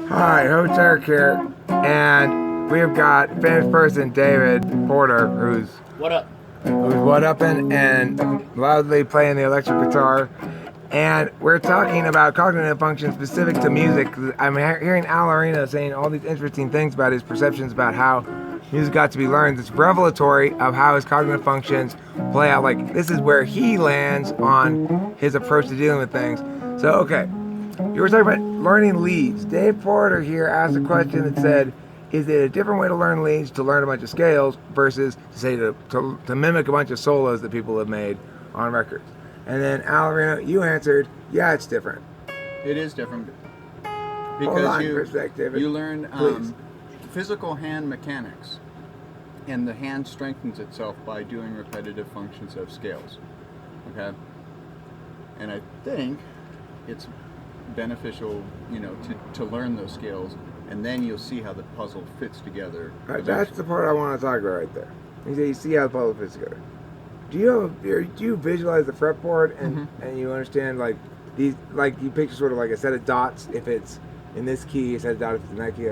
Hi, host Eric here, and we've got famous person David Porter, who's What up? what upping and loudly playing the electric guitar. And we're talking about cognitive functions specific to music. I'm hearing Al Arena saying all these interesting things about his perceptions about how music got to be learned. It's revelatory of how his cognitive functions play out. Like, this is where he lands on his approach to dealing with things. So, okay. You were talking about learning leads. Dave Porter here asked a question that said, is it a different way to learn leads to learn a bunch of scales versus to mimic a bunch of solos that people have made on records? And then Al Reno, you answered, yeah, it's different. It is different Hold on, because you learn physical hand mechanics, and the hand strengthens itself by doing repetitive functions of scales. Okay, and I think it's beneficial, to learn those scales, and then you'll see how the puzzle fits together. That's the part I want to talk about right there. You see how the puzzle fits together. Do you visualize the fretboard and you understand like these, like you picture sort of like a set of dots if it's in this key, a set of dots if it's in that key?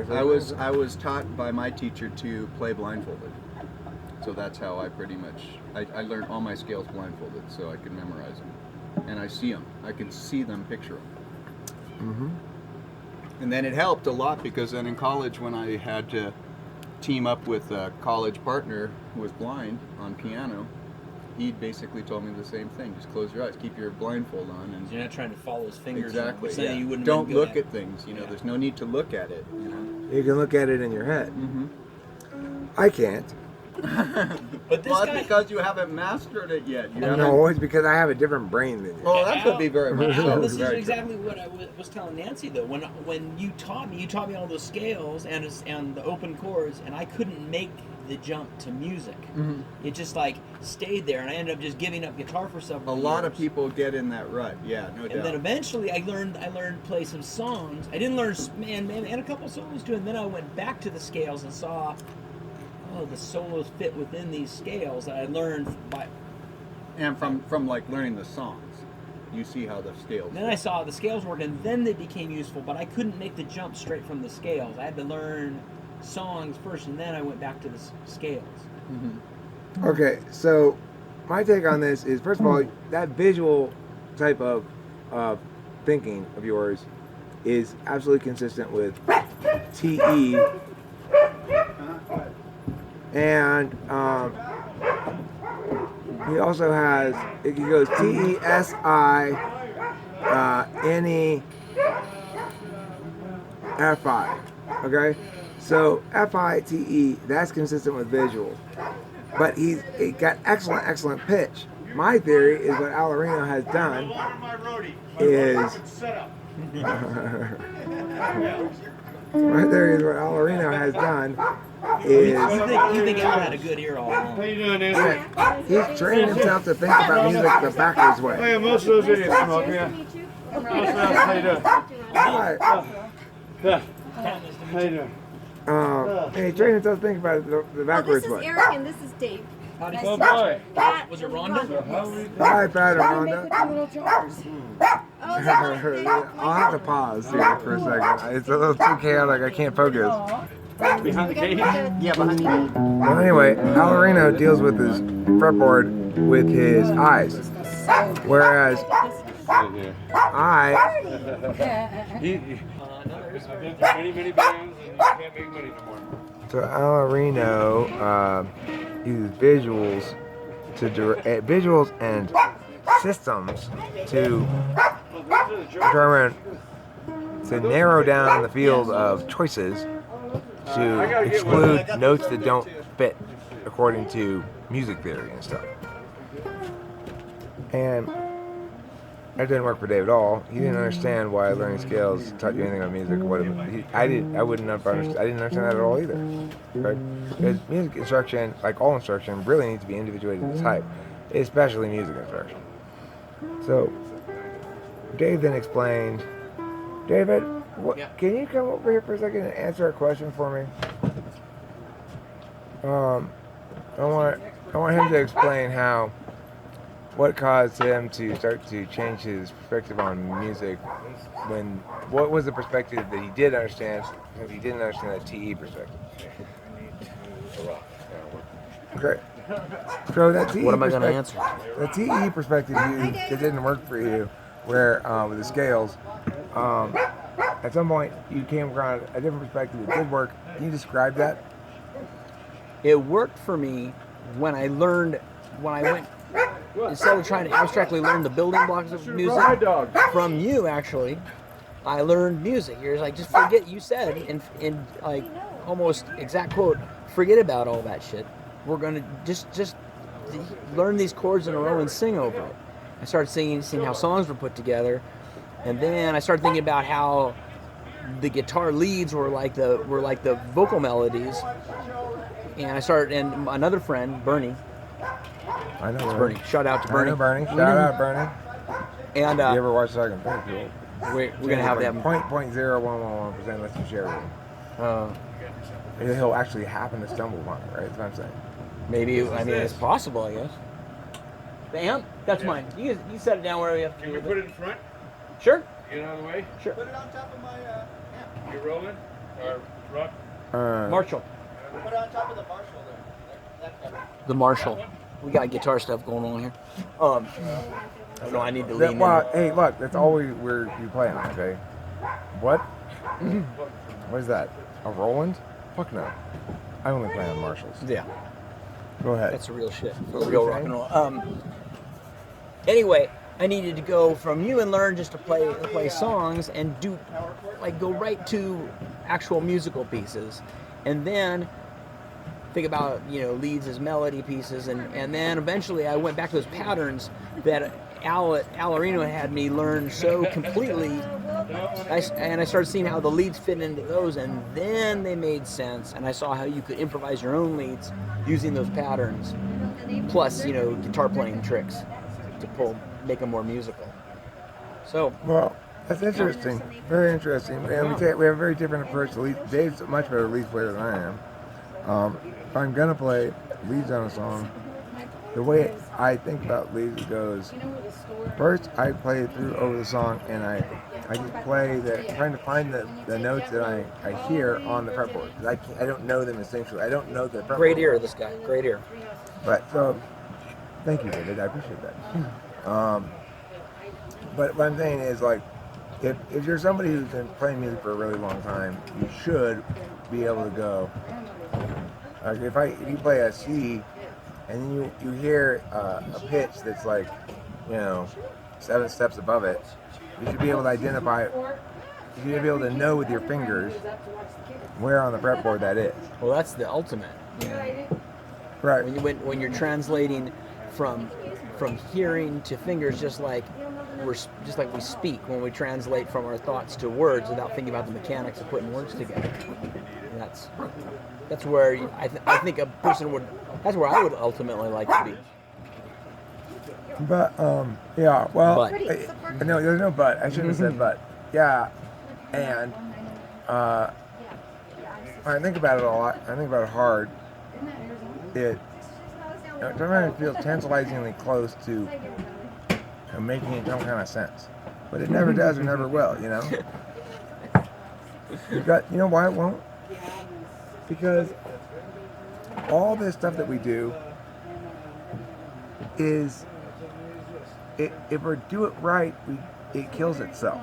I was taught by my teacher to play blindfolded, so that's how I pretty much I learned all my scales blindfolded, so I could memorize them, and I see them. I can see them, picture them. And then it helped a lot because then in college, when I had to team up with a college partner who was blind on piano, he basically told me the same thing. Just close your eyes, keep your blindfold on, and You're not trying to follow his fingers. exactly. Yeah. You wouldn't Don't look at things. There's no need to look at it. You can look at it in your head. I can't. But this Well, guy, that's because you haven't mastered it yet. No, it's because I have a different brain than you. Oh, that could be very much so. This is Very exactly what I was telling Nancy though. When you taught me all those scales and the open chords, and I couldn't make the jump to music. It just like stayed there, and I ended up just giving up guitar for several A years. lot of people get in that rut. Yeah, no doubt. And then eventually I learned to play some songs. I didn't learn and a couple solos too. And then I went back to the scales and saw, the solos fit within these scales that I learned by. And from like learning the songs, you see how the scales. Then I saw the scales work, and then they became useful. But I couldn't make the jump straight from the scales. I had to learn songs first, and then I went back to the scales. Okay, so my take on this is, first of all, that visual type of thinking of yours is absolutely consistent with TE, and he also has, it goes TESI, NEFI, okay? So FITE, that's consistent with visuals. But he got excellent pitch. My theory is what Alarino has done is my theory is what Alarino has done is You think Al had a good ear all along? How you doing, Nancy? he's trained himself to think about music the backwards way. Hey, most of those idiots smoke, yeah. How you doing? Alright. Yeah. How you doing? And he trained himself to think about it the Well, backwards this is way. Eric and this is Dave. How'd Oh, boy. Pat Was it and Rhonda? Hi, Pat and Make Rhonda. the two little jars. Oh, is that like they look I'll like have to pause here for a second. It's a little too chaotic. I can't focus. Behind the cage? Yeah, behind me. Well, anyway, Alarino deals with his fretboard with his eyes, whereas I, I've been to many bands, and you can't make money no more. so Alarino uses visuals visuals and systems to determine, to narrow down the field of choices to exclude notes that don't fit according to music theory and stuff. And that didn't work for Dave at all. He didn't understand why learning scales taught you anything about music. I didn't understand that at all either. Right? Because music instruction, like all instruction, really needs to be individuated to type, especially music instruction. So Dave then explained, David, can you come over here for a second and answer a question for me? I want him to explain how what caused him to start to change his perspective on music? What was the perspective that he did understand? Because he didn't understand that TE perspective. Okay. So that TE What am I going to answer? The TE perspective that didn't work for you, where with the scales, at some point you came around a different perspective that did work. Can you describe that? It worked for me when I went, instead of trying to abstractly learn the building blocks of music from you, actually, I learned music. You're like, just forget, you said, in like almost exact quote, forget about all that shit. We're going to just learn these chords in a row and sing over it. I started seeing how songs were put together, and then I started thinking about how the guitar leads were like the vocal melodies. And and another friend, Bernie. I know It's Bernie. Shout out to Bernie. I know Bernie. Shout out Bernie. And you ever watch Second Think? we're gonna have that 0.0111% unless you share with him. He'll actually happen to stumble upon it, right? That's what I'm saying. Maybe. I mean, it's possible, I guess. The amp? That's mine. You set it down where we have to. Can we put it in front? Sure. Get it out of the way? Sure. Put it on top of my amp. You rolling? Or rock? Marshall. Put it on top of the Marshall there. The Marshall. We got guitar stuff going on here. I don't know. I need to lean in. Hey, look, that's all you play on, okay? What? What is that? A Roland? Fuck no. I only play on Marshalls. Yeah. Go ahead. That's real shit. Real rock and roll. Anyway, I needed to go from you and learn just to play songs and go right to actual musical pieces, and then think about leads as melody pieces, and then eventually I went back to those patterns that Alarino had me learn so completely. I started seeing how the leads fit into those, and then they made sense, and I saw how you could improvise your own leads using those patterns, plus guitar playing tricks to make them more musical. So well, that's interesting. Very interesting. And we have a very different approach to leads. Dave's a much better lead player than I am. If I'm gonna play leads on a song, the way I think about leads goes: first, I play it through over the song, and I just play trying to find the notes that I hear on the fretboard. I don't know them instinctually. I don't know the fretboard. great ear, this guy. Great ear. But so, thank you, David. I appreciate that. But what I'm saying is, like, if you're somebody who's been playing music for a really long time, you should be able to go. Like if you play a C, and you hear a pitch that's like, 7 steps above it, you should be able to identify. You should be able to know with your fingers where on the fretboard that is. Well, that's the ultimate. Right. When you're translating from hearing to fingers, just like we speak when we translate from our thoughts to words without thinking about the mechanics of putting words together. And that's where I think a person would. That's where I would ultimately like to be. But yeah, well, But. no, there's no but. I shouldn't have said but. Yeah, and I think about it a lot. I think about it hard. It sometimes feels tantalizingly close to making some kind of sense, but it never does or never will. You know why it won't? Because all this stuff that we do is, if we do it right, it kills itself.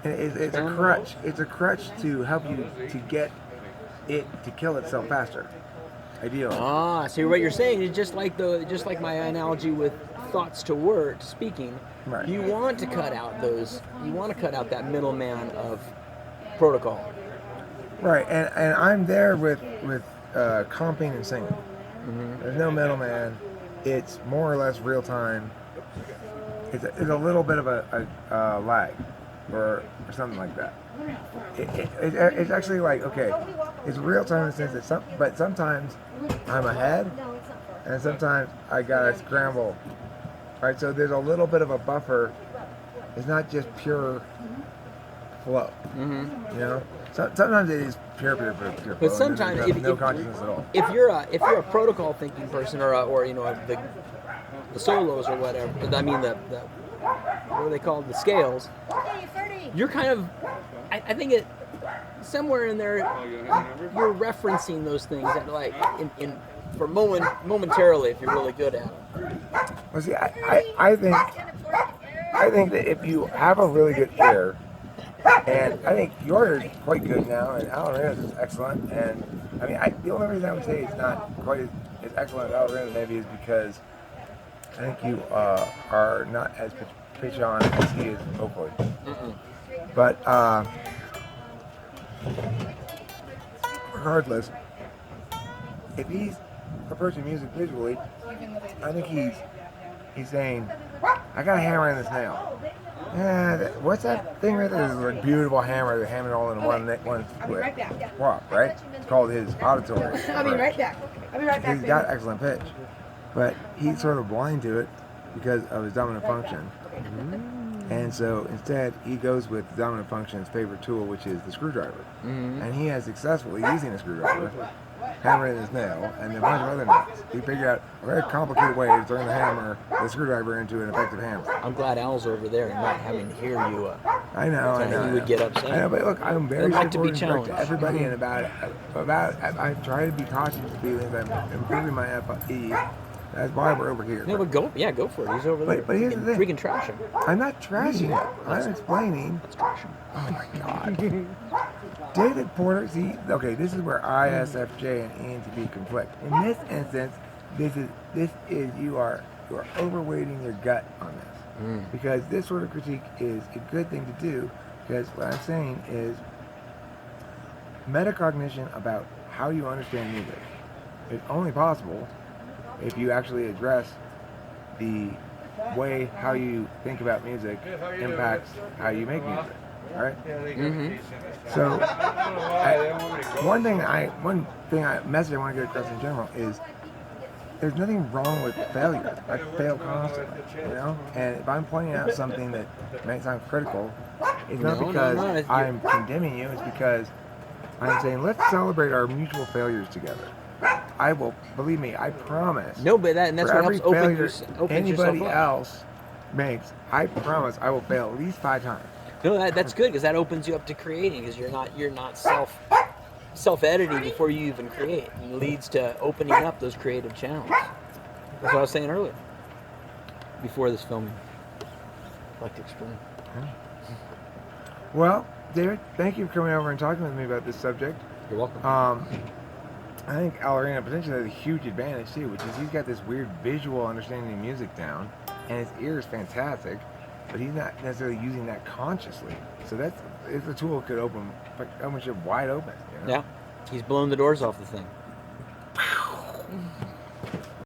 And it's a crutch. It's a crutch to help you to get it to kill itself faster. Ideally. So what you're saying is just like my analogy with thoughts to words, speaking. Right. You want to cut out that middleman of protocol. Right, and I'm there with comping and singing. Mm-hmm. There's no middleman. It's more or less real time. It's a little bit of a lag, or something like that. It's actually like, okay, it's real time in the sense that but sometimes I'm ahead, and sometimes I gotta scramble. Right, so there's a little bit of a buffer. It's not just pure flow. Mm-hmm. You know, so, sometimes it is pure flow. But and sometimes there's if no consciousness at all. if you're a protocol thinking person or you know the solos or whatever, I mean the what are they called, the scales, you're kind of I think it somewhere in there you're referencing those things that like in for momentarily if you're really good at them. Well, see, I think that if you have a really good ear, and I think yours is quite good now, and Alorina's is excellent, and I mean, the only reason I would say it's not quite as excellent as Alorina's maybe is because I think you are not as pitch on as he is vocally. But regardless, if he's approaching music visually, I think he's saying, I got a hammer in this nail. Yeah, what's that thing right there? This is a beautiful hammer. They hammer it all in one split swap, right? It's called his auditory. I'll be right back. He's got excellent pitch, but he's sort of blind to it because of his dominant function. And so instead, he goes with the dominant function's favorite tool, which is the screwdriver. And he has successfully, using a screwdriver, hammered in his nail, and a bunch of other nuts. He figured out a very complicated way to turn the screwdriver into an effective hammer. I'm glad Al's over there and not having to hear you. I know. He would get upset. I know, but look, I'm very I'd like to be straightforward and direct to challenged. everybody, and I try to be cautious with feelings. I'm improving my FE. That's why we're over here. No, but go for it. He's over there. But here's the thing. We can trash him. I'm not trashing it. I'm explaining. Let's trash him. Oh my God. David Porter, see, okay, this is where ISFJ and ENTP conflict. In this instance, this is you are overweighting your gut on this. Because this sort of critique is a good thing to do, because what I'm saying is metacognition about how you understand music is only possible if you actually address the way how you think about music impacts how you make music. All right. So, message I want to get across in general is there's nothing wrong with failure. I fail constantly, you know. And if I'm pointing out something that may sound critical, it's not because I'm condemning you. It's because I'm saying let's celebrate our mutual failures together. I will, believe me, I promise. No, but that's what helps open yourself anybody up. else makes, I promise I will fail at least 5 times. No, that's good because that opens you up to creating because you're not self-editing before you even create. It leads to opening up those creative channels. That's what I was saying earlier. Before this film, I'd like to explain. Well, David, thank you for coming over and talking with me about this subject. You're welcome. I think Alorina potentially has a huge advantage too, which is he's got this weird visual understanding of music down, and his ear is fantastic, but he's not necessarily using that consciously. So it's a tool that could open shit wide open. You know? Yeah, he's blown the doors off the thing.